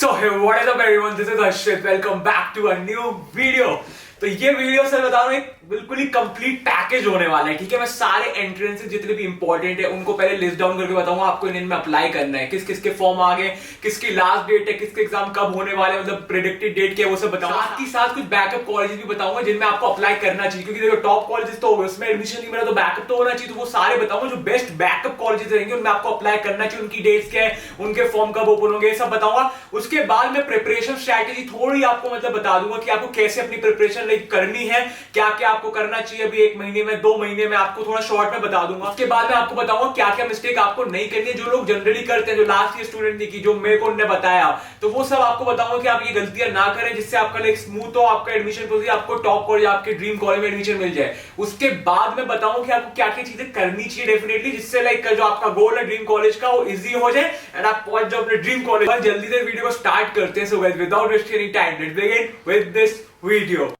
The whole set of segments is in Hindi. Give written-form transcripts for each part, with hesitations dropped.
So hey, what is up everyone? This is Ashit. Welcome back to a new video. तो ये वीडियो सर बता रहा हूँ एक बिल्कुल ही कंप्लीट पैकेज होने वाला है। ठीक है, मैं सारे एंट्रेंसेस जितने भी इंपॉर्टेंट है उनको पहले लिस्ट डाउन करके बताऊंगा आपको इनमें अप्लाई करना है, किस किस के फॉर्म आ गए, किसकी लास्ट डेट है, किसके एग्जाम कब होने वाले, मतलब प्रेडिक्टेड डेट क्या है वो सब बताऊंगा। साथ ही साथ कुछ बैकअप कॉलेजेस भी बताऊंगा जिनमें आपको अप्लाई करना चाहिए, क्योंकि देखो टॉप कॉलेजेस तो उसमें एडमिशन नहीं मिला तो बैकअप तो होना चाहिए, तो वो सारे बताऊंगा जो बेस्ट बैकअप कॉलेजेस रहेंगे उनमें आपको अप्लाई करना चाहिए, उनकी डेट्स क्या है, उनके फॉर्म कब ओपन होंगे, सब बताऊंगा। उसके बाद मैं प्रिपरेशन स्ट्रैटेजी थोड़ी आपको मतलब बता दूंगा कि आपको कैसे अपनी प्रिपरेशन लाइक करनी है, क्या क्या आपको करना चाहिए अभी 1 महीने में 2 महीने में, आपको थोड़ा शॉर्ट में बता दूंगा। उसके बाद मैं आपको बताऊंगा क्या क्या मिस्टेक आपको नहीं करनी है जो लोग जनरली करते हैं, जो लास्ट ईयर स्टूडेंट थी, जो मेरे को उन्होंने बताया, तो वो सब आपको बताऊंगा कि आप ये गलतियां ना करें जिससे आपका लाइक स्मूथ हो, आपका एडमिशन प्रोसेस, आपको टॉप कॉलेज, आपके ड्रीम कॉलेज में एडमिशन मिल जाए। उसके बाद मैं बताऊंगा कि आपको क्या क्या चीजें करनी चाहिए डेफिनेटली, जिससे लाइक जो आपका गोल है ड्रीम कॉलेज का वो इजी हो जाए एंड आप पहुंच जाओ अपने ड्रीम कॉलेज। जल्दी से वीडियो को स्टार्ट करते हैं। So guys, without wasting any time, let's begin with this video.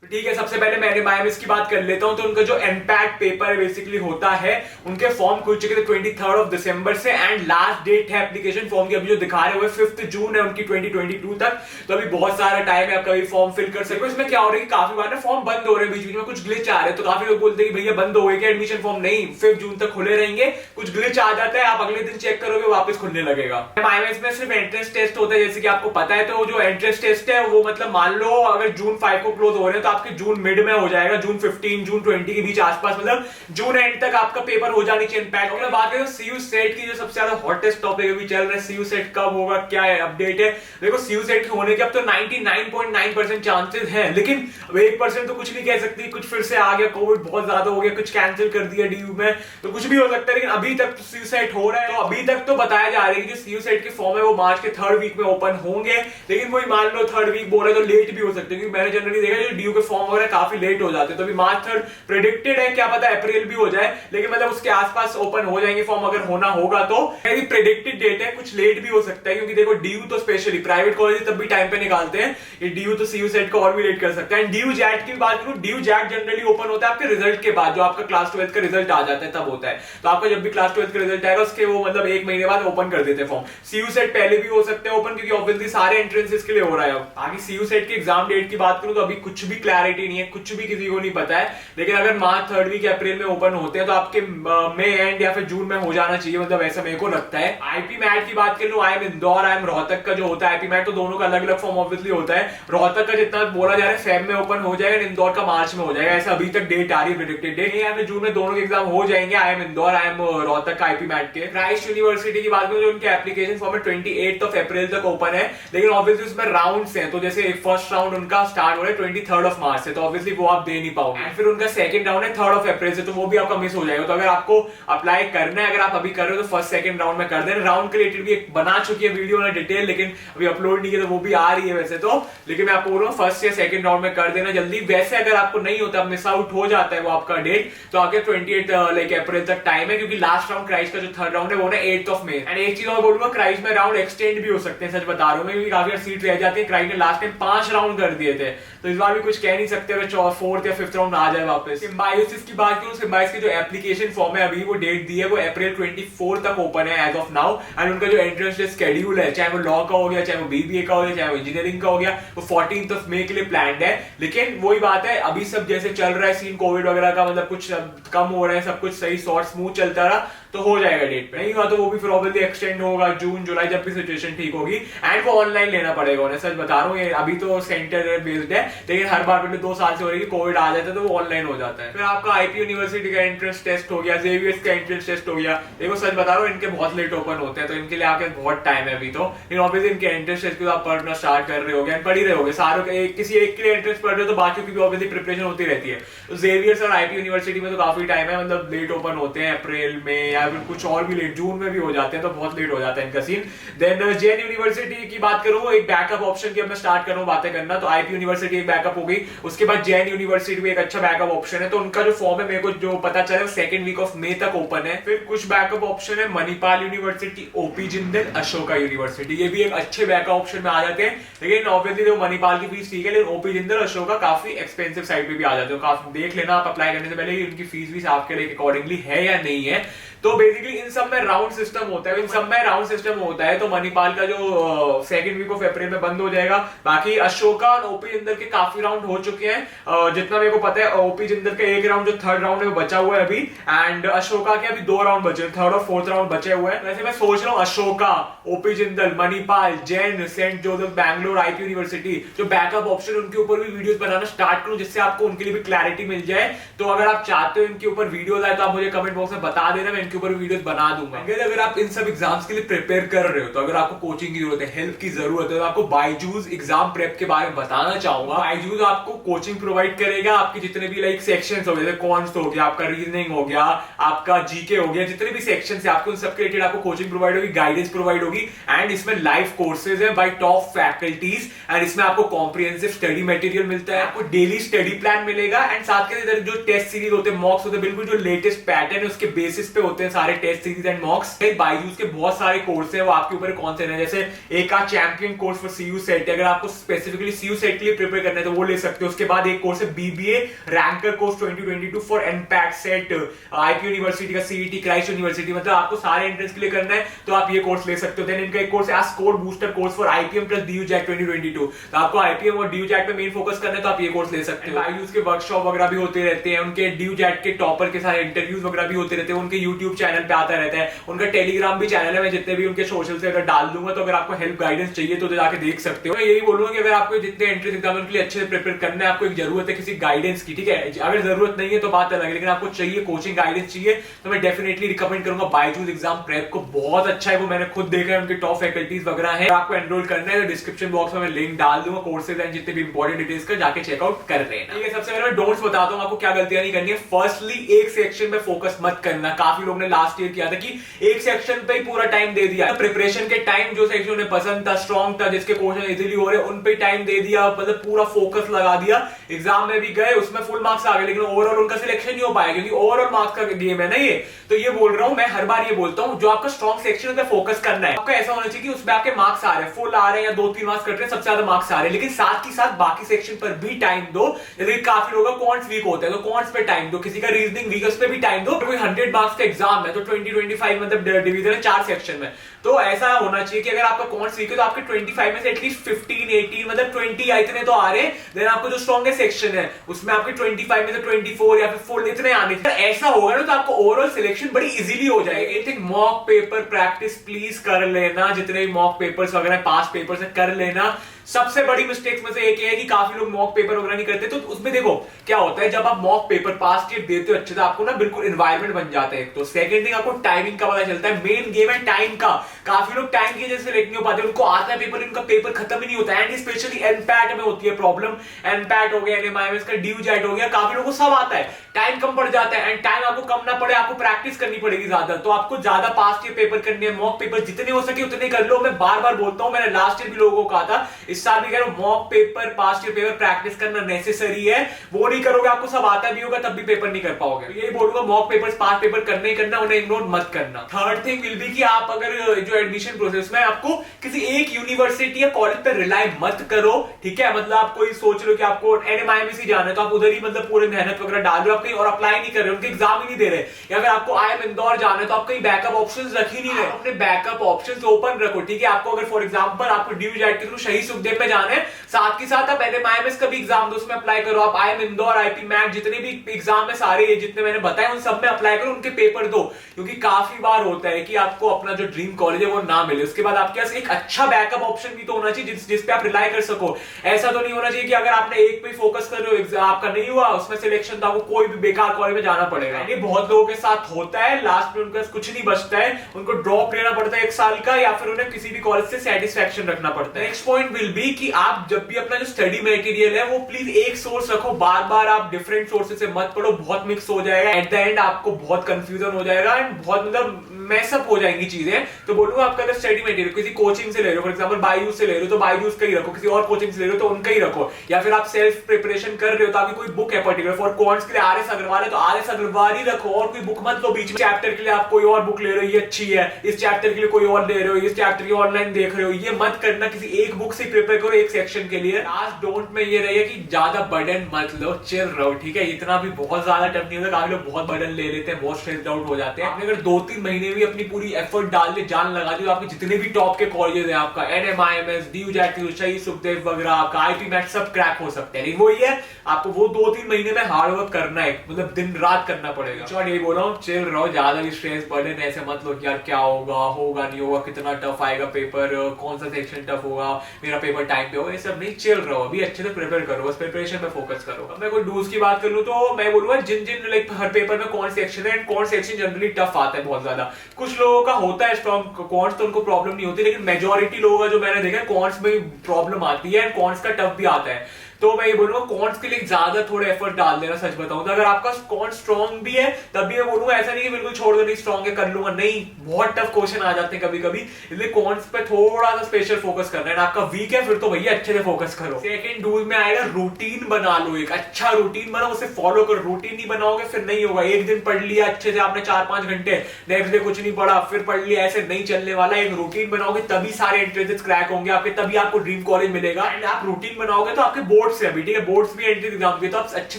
ठीक है, सबसे पहले मैंने माइमिस की बात कर लेता हूं। तो उनका जो एमपैट पेपर बेसिकली होता है, उनके फॉर्म खुल चुके थे 23 दिसंबर से एंड लास्ट डेट है एप्लीकेशन फॉर्म की अभी जो दिखा रहे हुए 5 जून है उनकी 2022 तक। तो अभी बहुत सारा टाइम है, आप कभी फॉर्म फिल कर सकते हो। इसमें क्या हो रहा है कि काफी बार ना फॉर्म बंद हो रहे हैं, बीच बीच में कुछ ग्लिच आ रहे हैं, तो काफी लोग बोलते हैं कि भैया बंद हो गए क्या एडमिशन फॉर्म, नहीं 5 जून तक खुले रहेंगे, कुछ ग्लिच आ जाता है, आप अगले दिन चेक करोगे वापस खुलने लगेगा। माइमिस में सिर्फ एंट्रेंस टेस्ट होता है, जैसे कि आपको पता है। तो जो एंट्रेंस टेस्ट है वो मतलब मान लो अगर जून 5 को क्लोज हो रहे हैं तो आपके जून मिड में हो जाएगा, जून 15 जून 20 के बीच आसपास, मतलब जून एंड तक आपका पेपर हो जानी चाहिए इम्पैक्ट। अगर बात करें सीयू सेट की, जो सबसे ज्यादा हॉटेस्ट टॉपिक अभी चल रहा है, सीयू सेट कब होगा, क्या है अपडेट है। देखो सीयू सेट के होने के अब तो 99.9% चांसेस हैं, लेकिन अब 1% तो कुछ नहीं कह सकती, कुछ फिर से आ गया, कोविड बहुत ज्यादा हो गया, कुछ कैंसिल कर दिया डीयू में, तो कुछ भी हो सकता है। लेकिन अभी तक तो सीयू सेट हो रहा है, तो अभी तक तो बताया जा रहा है कि जो सीयू सेट के फॉर्म है वो मार्च के 3rd वीक में ओपन होंगे, लेकिन वही मान लो 3rd वीक बोल रहे तो लेट भी हो सकते हैं, क्योंकि मैंने जनरली देखा जो डीयू के फॉर्म वगैरह काफी लेट हो जाते हैं। तो अभी मार्च 3rd प्रेडिक्टेड है, क्या पता अप्रैल भी हो जाए, लेकिन मतलब उसके आसपास ओपन हो जाएंगे फॉर्म अगर होना होगा तो। मेरी प्रेडिक्टेड डेट है, कुछ लेट भी हो सकता है, क्योंकि देखो डीयू तो स्पेशली प्राइवेट कॉलेज तब भी टाइम पे निकालते हैं, ये डीयू तो सीयू सेट को और भी लेट कर सकता है। डीयू जैट की बात करूं, डीयू जैट जनरली ओपन होता है आपके रिजल्ट के बाद, जो आपका क्लास 12 का रिजल्ट आ जाता है तब होता है। तो आपका जब भी क्लास 12 का रिजल्ट आएगा उसके वो मतलब 1 महीने बाद ओपन कर देते हैं फॉर्म। सीयू सेट पहले भी हो सकते हैं ओपन, क्योंकि ऑब्वियसली सारे एंट्रेंसेस के लिए हो रहा है। आगे सीयू सेट की एग्जाम डेट की बात करूं तो अभी कुछ भी क्लैरिटी नहीं है, कुछ भी किसी को नहीं पता है, लेकिन अगर मार्च 3rd वीक अप्रैल में ओपन होते हैं तो आपके मई एंड या फिर जून में हो जाना चाहिए, मतलब ऐसा मेरे को लगता है। आईपी मैट की बात कर लूं, आईएम इंदौर, आईएम रोहतक का जो होता है आईपी मैट, तो दोनों का अलग अलग फॉर्म ऑब्वियसली होता है। रोहतक का जितना बोला जा रहा है फेब में ओपन हो जाएगा, इंदौर का मार्च में हो जाएगा, ऐसा अभी तक डेट आ रही है प्रेडिक्टेड डेट। या फिर जून में दोनों के एग्जाम हो जाएंगे, आईएम इंदौर, आईएम रोहतक का आईपी मैट के। क्राइस्ट यूनिवर्सिटी की बात करूं जो उनके एप्लीकेशन फॉर्म है 28 अप्रैल तक ओपन है, लेकिन ऑब्वियसली उसमें राउंड्स हैं, तो जैसे फर्स्ट राउंड उनका स्टार्ट हो रहा है 23 मार्च से, तो ऑब्वियसली वो आप दे नहीं पाओगे। फिर उनका सेकंड राउंड है 3rd अप्रैल से, तो वो भी आपका मिस हो जाएगा। तो अगर आपको अप्लाई करना है, अगर आप अभी कर रहे हो तो फर्स्ट सेकंड राउंड में कर देना। राउंड के रिलेटेड भी एक बना चुकी है वीडियो में डिटेल, लेकिन अभी अपलोड नहीं किया, तो वो भी आ रही है वैसे तो, लेकिन मैं आपको बोल रहा हूँ फर्स्ट या सेकंड राउंड में कर देना जल्दी। वैसे अगर आपको नहीं होता, मिस आउट हो जाता है वो आपका डेट, तो आगे 28 लाइक अप्रैल तक टाइम है, क्योंकि लास्ट राउंड क्राइस्ट का जो 3rd राउंड है वो ना 8 मई। एंड एक चीज और बोलूंगा, क्राइस्ट में राउंड एक्सटेंड भी हो सकते हैं, सच बता रहा हूँ मैं, क्योंकि काफी सीट रह जाती है। क्राइस्ट ने लास्ट टाइम 5 राउंड कर दिए थे, तो इस बार भी कुछ कह नहीं सकते अगर 4th या 5th राउंड आ जाए वापस। सिम्बायोसिस की बात करूं, सिम्बायोसिस की जो एप्लीकेशन फॉर्म है अभी वो डेट दी है, वो अप्रैल 24 तक ओपन है एज ऑफ नाउ। एंड उनका जो एंट्रेंस टेस्ट शेड्यूल है, चाहे वो लॉ का हो गया, चाहे वो बीबीए का हो गया, चाहे वो इंजीनियरिंग का हो गया, वो 14 मई के लिए प्लान्ड है। लेकिन वही बात है, अभी सब जैसे चल रहा है सीन कोविड वगैरह का, मतलब कुछ कम हो रहा है, सब कुछ सही शॉर्ट स्मूथ चलता रहा, तो हो जाएगा डेट पे। नहीं हुआ तो वो भी फिर ऑब्वियसली एक्सटेंड होगा जून जुलाई, जब भी सिचुएशन ठीक होगी। एंड वो ऑनलाइन लेना पड़ेगा उन्हें, सच बता रहा हूँ, ये अभी तो सेंटर बेस्ड है, लेकिन हर बार पहले 2 साल से हो रही है, कोविड आ जाता है तो वो ऑनलाइन हो जाता है। फिर आपका आईपी यूनिवर्सिटी का एंट्रेंस टेस्ट हो गया, जेवीएस का एंट्रेंस टेस्ट हो गया। देखो सच बता रहा हूँ, इनके बहुत लेट ओपन होते हैं, तो इनके लिए आपके बहुत टाइम है अभी तो। लेकिन ऑब्वियसली इनके एंट्रेंस टेस्ट आप पढ़ना स्टार्ट कर रहे होगे, पढ़ ही रहे होगे सारों के, किसी एक के लिए एंट्रेंस पढ़ रहे हो तो बाकी की भी ऑब्वियसली प्रिपरेशन होती रहती है। तो जेवीएस और आईपी यूनिवर्सिटी में तो काफी टाइम है, मतलब लेट ओपन होते हैं अप्रैल में, या फिर कुछ और भी लेट जून में भी हो जाते हैं, तो बहुत लेट हो जाता है इनका सीन। देन जेएन यूनिवर्सिटी की बात करूं, एक बैकअप ऑप्शन की अब मैं स्टार्ट कर रहा हूं बातें करना, तो आईपी यूनिवर्सिटी एक बैकअप हो गई, उसके बाद जेएन यूनिवर्सिटी भी एक अच्छा बैकअप ऑप्शन है। तो उनका जो फॉर्म है मेरे को जो पता चला 2nd वीक ऑफ मई तक ओपन है। फिर कुछ बैकअप ऑप्शन है, Manipal university, OP Jindal, Ashoka university, ये भी एक अच्छे बैकअप ऑप्शन में आ जाते हैं। लेकिन ऑब्वियसली जो मणिपाल की फीस ठीक है, लेकिन ओपी जिंदल, अशोका काफी एक्सपेंसिव साइड पे भी आ जाते हो, काफी देख लेना आप अप्लाई करने से पहले उनकी फीस भी आपके लिए अकॉर्डिंगली है या नहीं है। तो बेसिकली इन सब में राउंड सिस्टम होता है, तो मणिपाल का जो सेकंड वीक ऑफ अप्रैल में बंद हो जाएगा। बाकी अशोका और ओपी जिंदल के काफी राउंड हो चुके हैं, जितना मेरे को पता है ओपी जिंदल का एक राउंड जो थर्ड राउंड में बचा हुआ है अभी, एंड अशोका के अभी 2 राउंड बचे, थर्ड और फोर्थ राउंड बचे हुए हैं। वैसे मैं सोच रहा हूँ Ashoka, OP Jindal, Manipal, Jain, saint Joseph Bangalore, IP university जो बैकअप ऑप्शन उनके ऊपर भी वीडियोस बनाना स्टार्ट करूं, जिससे आपको उनके लिए भी क्लैरिटी मिल जाए। तो अगर आप चाहते हो इनके ऊपर वीडियोस आए तो आप मुझे कमेंट बॉक्स में बता देना, मैं इनके ऊपर वीडियोस बना दूंगा। अगर आप इन सब एग्जाम्स के लिए प्रिपेयर कर रहे हो, तो अगर आपको कोचिंग की जरूरत है, हेल्प की जरूरत है, तो आपको बायजूस एग्जाम प्रेप के बारे में बताना चाहूंगा। बायजूस आपको कोचिंग प्रोवाइड करेगा, आपके जितने भी लाइक सेक्शंस हो गए, कॉन्स हो गया, आपका रीजनिंग हो गया, आपका जीके हो गया, जितने भी सेक्शंस है आपको उन सबके रिलेटेड आपको कोचिंग प्रोवाइड होगी, गाइडेंस प्रोवाइड होगी, एंड इसमें लाइव कोर्सेज है बाय टॉप फैकल्टीज, एंड इसमें आपको कॉम्प्रिहेंसिव स्टडी मटेरियल मिलता है, आपको डेली स्टडी प्लान मिलेगा, एंड साथ के इधर जो टेस्ट सीरीज होते हैं, मॉक्स होते हैं, बिल्कुल जो लेटेस्ट पैटर्न है उसके बेसिस पे होते हैं सारे test series and mocks. Byju's के बहुत सारे कोर्स है, वो आपके ऊपर कौन से हैं, जैसे एक champion course for CUCET, अगर आपको स्पेसिफिकली सीयू सेट के लिए प्रिपेयर करना है तो वो ले सकते हो। उसके बाद एक कोर्स है BBA ranker course 2022 for NPAT SET, IP university का सीईटी, क्राइस्ट यूनिवर्सिटी, मतलब आपको सारे एंट्रेंस के लिए करना है तो आप ये कोर्स ले सकते हो। देन इनका एक कोर्स है score booster course for IPM plus DU JAT 2022, तो आपको आईपीएम और डीयू जैक पे मेन फोकस करना है तो आप ये कोर्स ले सकते हो। बायजूस के वर्कशॉप वगैरह भी होते रहते हैं, उनके डीयू जैक के टॉपर के सारे इंटरव्यूज वगैरह भी होते रहते हैं, उनके यूट्यूब चैनल पे आता रहता है, उनका टेलीग्राम भी चैनल है, मैं जितने भी उनके सोशल से अगर डाल दूंगा, तो अगर आपको हेल्प गाइडेंस चाहिए तो जाके देख सकते हो। मैं यही बोलूंगा कि अगर आपको जितने एंट्रेंस एग्जाम के लिए अच्छे से प्रिपेयर करना है, आपको एक जरूरत है किसी गाइडेंस की, ठीक है, अगर जरूरत नहीं है तो बात अलग है, लेकिन आपको चाहिए कोचिंग गाइडेंस चाहिए, तो मैं डेफिनेटली रिकमेंड करूंगा बायजूस एग्जाम प्रेप को, बहुत अच्छा है वो, मैंने खुद देखा है, उनके टॉप फैकल्टीज वगैरह है। आपको एनरोल करना है तो डिस्क्रिप्शन बॉक्स में मैं लिंक डाल दूंगा, कोर्सेज एंड जितने भी इंपॉर्टेंट डिटेल्स का जाके चेकआउट कर लेना। ठीक है, सबसे पहले मैं डोंट्स बताता हूं आपको क्या गलतियां नहीं करनी है। फर्स्टली, एक सेक्शन में फोकस मत करना, काफी लोग ने लास्ट ईयर किया था कि एक सेक्शन पे ही पूरा टाइम दे दिया, प्रिपरेशन के टाइम जो सेक्शन उन्हें पसंद था, स्ट्रॉन्ग था, जिसके क्वेश्चन इजीली हो रहे उन पे टाइम दे दिया, मतलब पूरा फोकस लगा दिया, एग्जाम में भी गए, उसमें फुल मार्क्स आ गए, लेकिन ओवरऑल उनका सिलेक्शन नहीं हो पाया, क्योंकि ओवरऑल मार्क्स का गेम है ना ये। तो ये बोल रहा हूं मैं, हर बार ये बोलता हूं, जो आपका स्ट्रॉन्ग सेक्शन है फोकस करना है, आपका ऐसा होना चाहिए कि उसमें आपके मार्क्स आ रहे हैं, फुल आ रहे हैं या 2-3 मार्क्स कट रहे हैं, सबसे ज्यादा मार्क्स आ रहे हैं, लेकिन साथ ही साथ बाकी सेक्शन पर भी टाइम दो। यदि काफी लोगों का क्वांट्स वीक होता है तो क्वांट्स पे टाइम दो, किसी का रीजनिंग वीक है उस पे भी टाइम दो। कोई 100 मार्क्स का एग्जाम है तो 20-25 मतलब डिवीजन है 4 सेक्शन में, तो ऐसा होना चाहिए कि अगर आपका क्वांट्स वीक है तो आपके 25 में से एटलीस्ट 15-18 मतलब 20 या इतने तो आ रहे हैं। देन आपको जो स्ट्रॉन्गेस्ट सेक्शन है उसमें आपके 25 में से 24 या फिर फुल इतने आने चाहिए। ऐसा होगा ना तो आपको ओवरऑल सिलेक्शन बड़ी इजीली हो जाएगी। I think mock paper practice please कर लेना, जितने भी मॉक पेपर्स वगैरह पास पेपर्स है कर लेना। सबसे बड़ी मिस्टेक्स में से एक है कि काफी लोग मॉक पेपर वगैरह नहीं करते, तो उसमें देखो क्या होता है, जब आप मॉक पेपर पास डेट देते हो अच्छे से, आपको ना बिल्कुल एनवायरनमेंट बन जाता है। तो सेकंड थिंग, आपको टाइमिंग का पता चलता है, मेन गेम है टाइम का। काफी लोग टाइम की वजह से सेलेक्ट नहीं हो पाते, उनको आता है पेपर, उनका पेपर खत्म ही नहीं होता है, एंड स्पेशली एनपैट में होती है प्रॉब्लम। एनपैट हो गया, एनएमआईएमएस का डीयू जैट हो गया, काफी लोगों को सब आता है, टाइम कम पड़ जाता है, एंड टाइम आपको कम ना पड़े, आपको प्रैक्टिस करनी पड़ेगी ज्यादा, तो आपको ज्यादा पास्ट ईयर पेपर करने हैं, मॉक पेपर जितने हो सके उतने कर लो। मैं बार बार बोलता हूं, मैंने लास्ट ईयर भी लोगों को कहा था, इस साल भी कह रहा हूं, mock paper past year paper practice करना नेसेसरी है। वो नहीं करोगे, आपको सब आता भी होगा तब भी पेपर नहीं कर पाओगे। तो यही बोलूंगा, मॉक पेपर्स पास्ट पेपर करना ही करना, उन्हें इग्नोर मत करना। थर्ड थिंग विल बी कि आप अगर जो एडमिशन प्रोसेस में आपको किसी एक यूनिवर्सिटी या कॉलेज पर रिलाई मत करो, ठीक है, मतलब आप कोई सोच लो कि आपको एनएमआईएमएस ही जाना है तो आप उधर ही मतलब पूरे मेहनत वगैरह डाल रहे हो, आप कहीं और अप्लाई नहीं कर रहे, उनके एग्जाम ही नहीं दे रहे, या फिर आपको आईएम इंदौर जाना है तो आप कहीं बैकअप ऑप्शंस रख ही नहीं रहे, अपने बैकअप ऑप्शंस ओपन रखो, ठीक है। आपको अगर फॉर एग्जांपल आपको डीयू जैट के थ्रू शहीद सुखदेव में जाना है, साथ के साथ आप एनएमआईएमएस का भी एग्जाम दो, उसमें अप्लाई करो, आप आईएम इंदौर, आईपी मैट, जितने भी एग्जाम है सारे जितने मैंने बताए उन सब में अप्लाई करो, उनके पेपर दो, क्योंकि काफी बार होता है कि आपको अपना जो ड्रीम कॉलेज है वो ना मिले, उसके बाद आपके पास एक अच्छा बैकअप ऑप्शन भी तो होना चाहिए जिस पे आप रिलाई कर सको। ऐसा तो नहीं होना चाहिए कि अगर आपने एक पे फोकस कर रहे हो, आपका नहीं हुआ उसमें सिलेक्शन, तो आपको कोई भी बेकार कॉलेज में जाना पड़ेगा। ये बहुत लोगों के साथ होता है, लास्ट में उनके पास कुछ नहीं बचता है, उनको ड्रॉप लेना पड़ता है 1 साल का, या फिर उन्हें किसी भी कॉलेज से सेटिस्फैक्शन रखना पड़ता है। नेक्स्ट पॉइंट विल बी कि आप जब भी अपना जो स्टडी मटेरियल है वो प्लीज एक सोर्स रखो, बार बार आप डिफरेंट सोर्सेज से मत पढ़ो, बहुत मिक्स हो जाएगा, एट द एंड आपको बहुत कंफ्यूजन हो जाएगा, एंड बहुत मतलब मैसअप हो जाएंगी चीजें। तो बोलूंगा आपका अगर स्टडी मटेरियल किसी कोचिंग से ले रहे हो, फॉर एग्जांपल बायजूस से ले रहे हो तो बायजूस का ही रखो, किसी और कोचिंग से ले रहे हो तो उनका ही रखो, या फिर आप सेल्फ प्रिपरेशन कर रहे हो तो आपकी कोई बुक है पर्टिकुलर फॉर क्वांट्स के लिए आर एस अग्रवाल है तो आर एस अग्रवाल ही रखो, और कोई बुक मत लो बीच में। चैप्टर के लिए आप कोई और बुक ले रहे हो, ये अच्छी है, इस चैप्टर के लिए कोई और ले रहे हो, इस चैप्टर की ऑनलाइन देख रहे हो, ये मत करना। किसी एक बुक से प्रिपेयर करो एक सेक्शन के लिए। लास्ट डोंट में ये रहिए कि ज्यादा बर्डन मत लो, चिल रहो, ठीक है। इतना भी बहुत ज्यादा टफ नहीं होता, काफी लोग बहुत बर्डन ले लेते हैं, बहुत स्ट्रेस्ड आउट हो जाते हैं। आपने अगर 2-3 महीने भी अपनी पूरी एफर्ट डाल के जान लगा दी तो आपके जितने भी टॉप के कॉलेजेस हैं, आपका NMIMS, DU जैट, शहीद सुखदेव वगैरह, आपका IP मैट सब क्रैक हो सकते हैं। वो ही है, आपको वो 2-3 महीने में हार्ड वर्क करना है, मतलब दिन रात करना पड़ेगा। और यही बोल रहा हूँ, चिल रहो, ज्यादा भी स्ट्रेस बर्डन ऐसे मत लो यार क्या होगा नहीं होगा, कितना टफ आएगा पेपर, कौन सा सेक्शन टफ होगा, मेरा पेपर टाइम पे होगा, ये सब नहीं। चिल रहो, अभी अच्छे से प्रिपेयर करो, बस प्रिपरेशन पे फोकस करो। अब मैं कोई डूज की बात कर लूं तो मैं बोलूंगा जिन लाइक हर पेपर में कौन सेक्शन है, कौन सेक्शन जनरली टफ आता है बहुत ज्यादा। कुछ लोगों का होता है स्ट्रॉन्ग कॉन्स तो उनको प्रॉब्लम नहीं होती, लेकिन मेजोरिटी लोगों का जो मैंने देखा कॉन्स में प्रॉब्लम आती है, कॉन्स का टफ भी आता है। तो मैं ये बोलूंगा कॉन्स के लिए ज्यादा थोड़े एफर्ट डाल देना। सच बताऊं तो अगर आपका कॉन्स स्ट्रॉन्ग भी है तब भी मैं बोलूंगा ऐसा नहीं कि बिल्कुल छोड़ दो, नहीं स्ट्रॉन्ग है कर लूंगा, नहीं, बहुत टफ क्वेश्चन आ जाते हैं कभी कभी, इसलिए कॉन्स पे थोड़ा सा स्पेशल फोकस करना है। आपका वीक है फिर तो भैया अच्छे से फोकस करो। सेकंड डूज में आएगा रूटीन बना लो, एक अच्छा रूटीन बनाओ, उसे फॉलो करो। रूटीन नहीं बनाओगे फिर नहीं होगा। एक दिन पढ़ लिया अच्छे से आपने 4-5 घंटे, नेक्स्ट डे कुछ नहीं पढ़ा, फिर पढ़ लिया, ऐसे नहीं चलने वाला। एक रूटीन बनाओगे तभी सारे एंट्रेंसेस क्रैक होंगे आपके, तभी आपको ड्रीम कॉलेज मिलेगा। एंड आप रूटीन बनाओगे तो आपके बोर्ड से अभी, ठीक है, बोर्ड भी एंट्री एग्जाम के तो आप अच्छे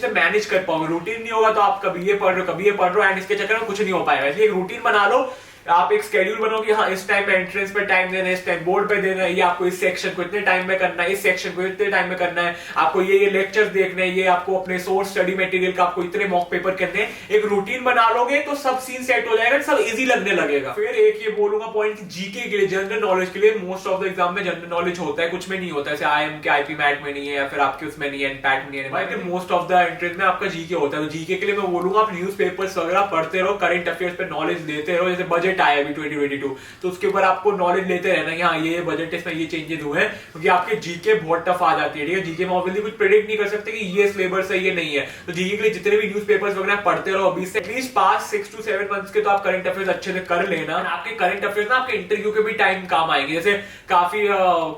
से मैनेज कर पाओगे। रूटीन नहीं होगा तो आप कभी ये पढ़ रहे हो कभी ये पढ़ रहे हो, एंड इसके चक्कर में कुछ नहीं हो पाएगा। इसलिए एक रूटीन बना लो, आप एक स्केड्यूल बनाओ कि हाँ इस टाइम पे एंट्रेंस पे टाइम देना है, इस टाइम बोर्ड पे देना है, ये आपको इस सेक्शन को इतने टाइम में करना है, इस सेक्शन को इतने टाइम में करना है, आपको ये लेक्चर्स देखने हैं, ये आपको अपने सोर्स स्टडी मटेरियल का आपको इतने मॉक पेपर करने हैं। एक रूटीन बना लोगे तो सब सीन सेट हो जाएगा, सब इजी लगने लगेगा। फिर एक ये बोलूंगा पॉइंट, जीके के लिए, जनरल नॉलेज के लिए, मोस्ट ऑफ द एग्जाम में जनरल नॉलेज होता है, कुछ में नहीं होता है। जैसे IIM के IP मैट में नहीं है, या फिर आपके उसमें नहीं है, NPAT में नहीं है, मोस्ट ऑफ द एंट्रेंस में आपका जीके होता है। तो जीके के लिए मैं बोलूंगा आप न्यूज पेपर्स वगैरह पढ़ते रहो, करंट अफेयर्स पे नॉलेज लेते रहो। जैसे बजट आया अभी 2022 तो उसके ऊपर आपको नॉलेज लेते रहना कि हाँ ये बजट टेस्ट में ये चेंजेस हुए हैं, क्योंकि आपके जीके बहुत टफ आ जाती है, ठीक है। जीके में ऑब्वियसली कुछ प्रेडिक्ट नहीं कर सकते कि ये सिलेबस है ये नहीं है। तो जीके के लिए जितने भी न्यूज़पेपर्स वगैरह पढ़ते रहो अभी से, एटलीस्ट पास 6 to 7 मंथ्स के तो आप करंट अफेयर्स अच्छे से कर लेना। आपके करंट अफेयर्स ना आपके इंटरव्यू के भी टाइम काम आएंगे। जैसे काफी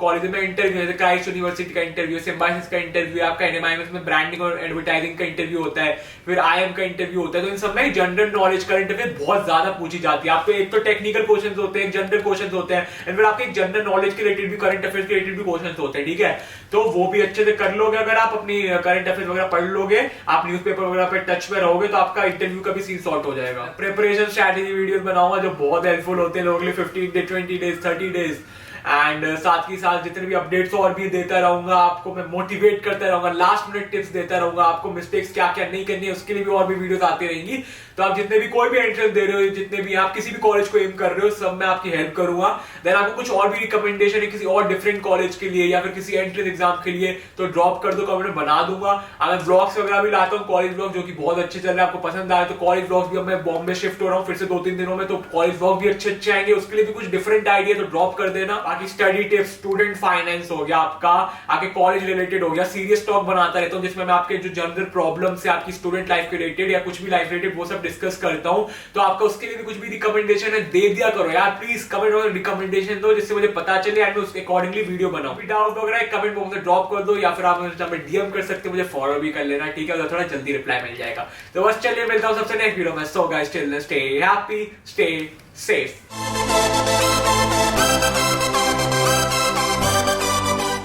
कॉलेज में इंटरव्यू, जैसे क्राइस्ट यूनिवर्सिटी का इंटरव्यू, सिम्बायोसिस का इंटरव्यू, आपका NMIMS में ब्रांडिंग और एडवर्टाइजिंग का इंटरव्यू होता है, फिर IIM का इंटरव्यू होता है। तो इन सब में जनरल नॉलेज करंट अफेयर बहुत ज्यादा पूछी जाती है। आपको एक तो टेक्निकल क्वेश्चंस होते हैं, जनरल क्वेश्चंस होते हैं, एंड फिर आपके जनरल नॉलेज के रिलेटेड भी, करंट अफेयर्स के रिलेटेड भी क्वेश्चंस होते हैं, ठीक है। तो वो भी अच्छे से कर लोगे अगर आप अपनी करंट अफेयर्स वगैरह पढ़ लोगे, आप न्यूज़पेपर वगैरह पे टच में रहोगे तो आपका इंटरव्यू का भी सीन सॉर्ट हो जाएगा। प्रिपरेशन स्ट्रैटेजी वीडियोस बनाऊंगा जो बहुत हेल्पफुल होते हैं लोगों के लिए, 15 डेज 20 डेज 30 डेज, एंड साथ ही साथ जितने भी अपडेट्स और भी देता रहूंगा, आपको मैं मोटिवेट करता रहूंगा, लास्ट मिनट टिप्स देता रहूंगा, आपको मिस्टेक्स क्या क्या नहीं करनी है उसके लिए भी और भी वीडियोस आती रहेंगी। तो आप जितने भी कोई भी एंट्रेंस दे रहे हो, जितने भी आप किसी भी कॉलेज को एम कर रहे हो, सब में आपकी हेल्प करूंगा। देन आपको कुछ और भी रिकमेंडेशन है किसी और डिफरेंट कॉलेज के लिए या फिर किसी एंट्रेंस एग्जाम के लिए तो ड्रॉप कर दो, कमेंट में बना दूंगा। अगर ब्लॉग्स वगैरह भी लाता हूँ, कॉलेज ब्लॉग जो कि बहुत अच्छे चल रहे हैं, आपको पसंद आए तो कॉलेज ब्लॉग्स भी, अब मैं बॉम्बे शिफ्ट हो रहा हूँ फिर से 2-3 दिनों में, तो कॉलेज ब्लॉग भी अच्छे आएंगे, उसके लिए भी कुछ डिफरेंट आइडिया तो ड्रॉप कर देना। बाकी स्टडी टिप्स, स्टूडेंट फाइनेंस हो गया, आपका आपके कॉलेज रिलेटेड हो गया, सीरियस टॉक बनाता रहता हूँ जिसमें मैं आपके जो जनरल प्रॉब्लम से आपकी स्टूडेंट लाइफ के रिलेटेड या कुछ भी लाइफ रिलेटेड वो सब डिस्कस करता हूँ। तो आपका उसके लिए भी कुछ भी रिकमेंडेशन है दे दिया करो यार, प्लीज कमेंट में रिकमेंडेशन दो जिससे मुझे पता चले एंड मैं उसके अकॉर्डिंगली वीडियो बनाऊं। डाउट वगैरह कमेंट बॉक्स में ड्रॉप कर दो या फिर आप मुझे DM कर सकते हो, मुझे फॉलो भी कर लेना, ठीक है, तो थोड़ा जल्दी रिप्लाई मिल जाएगा। तो बस चलिए मिलता हूं सबसे नेक्स्ट वीडियो में। So guys till then stay happy, stay safe.